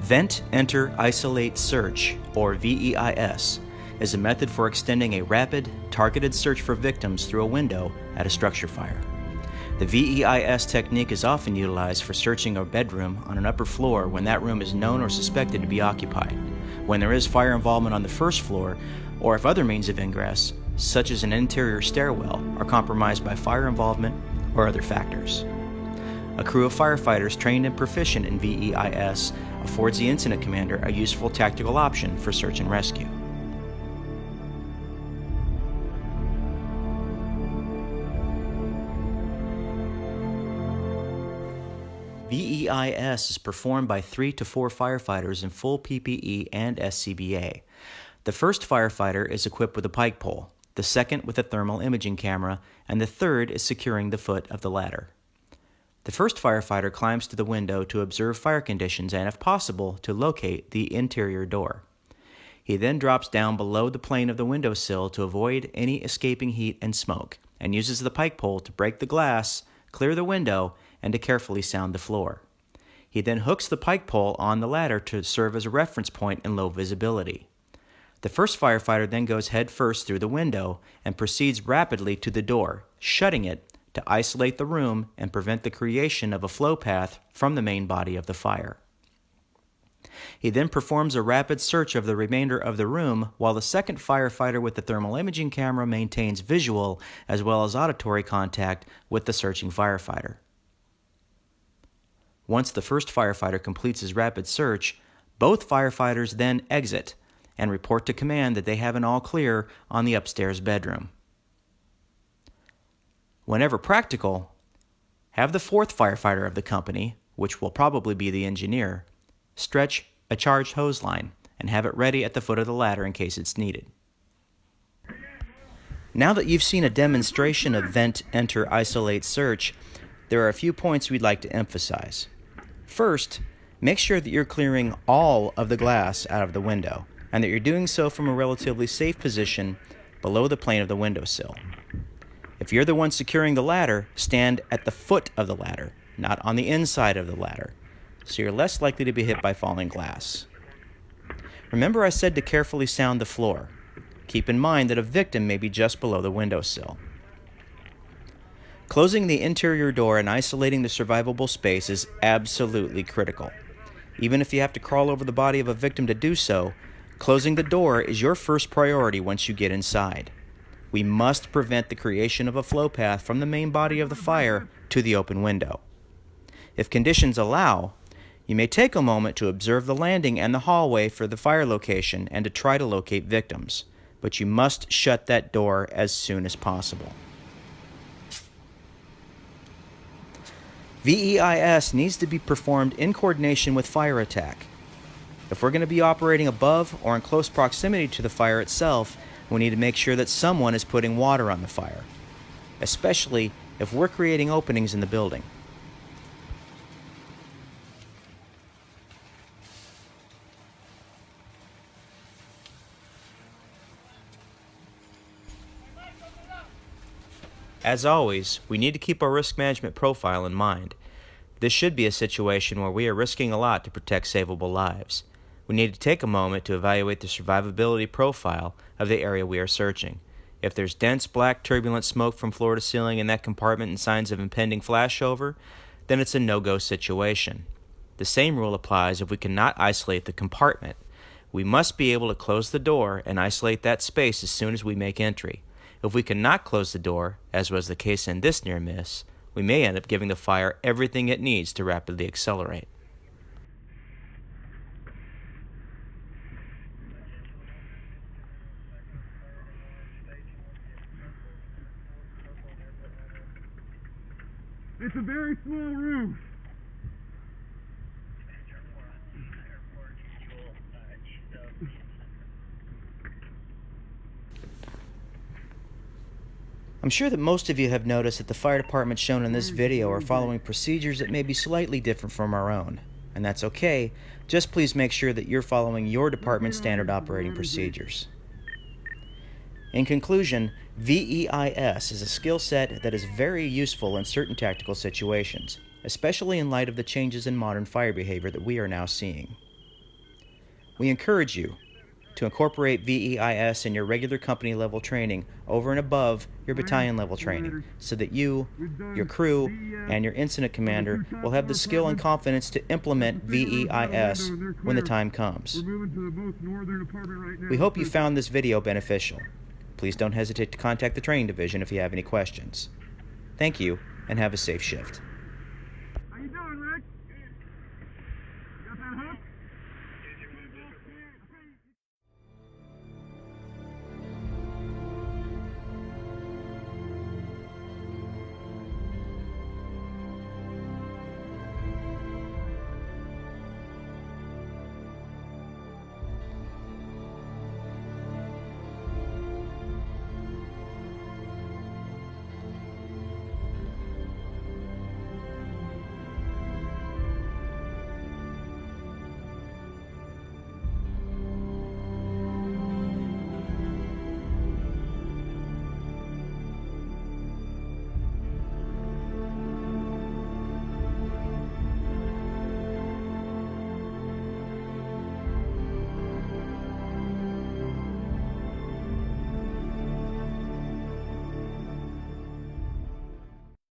Vent, Enter, Isolate, Search, or VEIS, is a method for extending a rapid, targeted search for victims through a window at a structure fire. The VEIS technique is often utilized for searching a bedroom on an upper floor when that room is known or suspected to be occupied, when there is fire involvement on the first floor, or if other means of ingress, such as an interior stairwell, are compromised by fire involvement or other factors. A crew of firefighters trained and proficient in VEIS affords the incident commander a useful tactical option for search and rescue. VEIS is performed by 3 to 4 firefighters in full PPE and SCBA. The first firefighter is equipped with a pike pole, the second with a thermal imaging camera, and the third is securing the foot of the ladder. The first firefighter climbs to the window to observe fire conditions and, if possible, to locate the interior door. He then drops down below the plane of the windowsill to avoid any escaping heat and smoke, and uses the pike pole to break the glass, clear the window, and to carefully sound the floor. He then hooks the pike pole on the ladder to serve as a reference point in low visibility. The first firefighter then goes head first through the window and proceeds rapidly to the door, shutting it to isolate the room and prevent the creation of a flow path from the main body of the fire. He then performs a rapid search of the remainder of the room while the second firefighter with the thermal imaging camera maintains visual as well as auditory contact with the searching firefighter. Once the first firefighter completes his rapid search, both firefighters then exit and report to command that they have an all clear on the upstairs bedroom. Whenever practical, have the fourth firefighter of the company, which will probably be the engineer, stretch a charged hose line and have it ready at the foot of the ladder in case it's needed. Now that you've seen a demonstration of Vent, Enter, Isolate, Search, there are a few points we'd like to emphasize. First, make sure that you're clearing all of the glass out of the window and that you're doing so from a relatively safe position below the plane of the windowsill. If you're the one securing the ladder, stand at the foot of the ladder, not on the inside of the ladder, so you're less likely to be hit by falling glass. Remember I said to carefully sound the floor. Keep in mind that a victim may be just below the windowsill. Closing the interior door and isolating the survivable space is absolutely critical. Even if you have to crawl over the body of a victim to do so, closing the door is your first priority once you get inside. We must prevent the creation of a flow path from the main body of the fire to the open window. If conditions allow, you may take a moment to observe the landing and the hallway for the fire location and to try to locate victims, but you must shut that door as soon as possible. VEIS needs to be performed in coordination with fire attack. If we're going to be operating above or in close proximity to the fire itself, we need to make sure that someone is putting water on the fire, especially if we're creating openings in the building. As always, we need to keep our risk management profile in mind. This should be a situation where we are risking a lot to protect savable lives. We need to take a moment to evaluate the survivability profile of the area we are searching. If there's dense, black, turbulent smoke from floor to ceiling in that compartment and signs of impending flashover, then it's a no-go situation. The same rule applies if we cannot isolate the compartment. We must be able to close the door and isolate that space as soon as we make entry. If we cannot close the door, as was the case in this near miss, we may end up giving the fire everything it needs to rapidly accelerate. It's a very small roof. I'm sure that most of you have noticed that the fire departments shown in this video are following procedures that may be slightly different from our own, and that's okay. Just please make sure that you're following your department's standard operating procedures. In conclusion, VEIS is a skill set that is very useful in certain tactical situations, especially in light of the changes in modern fire behavior that we are now seeing. We encourage you to incorporate VEIS in your regular company level training over and above your battalion level training so that you, your crew, and your incident commander will have the skill and confidence to implement VEIS when the time comes. We hope you found this video beneficial. Please don't hesitate to contact the training division if you have any questions. Thank you, and have a safe shift.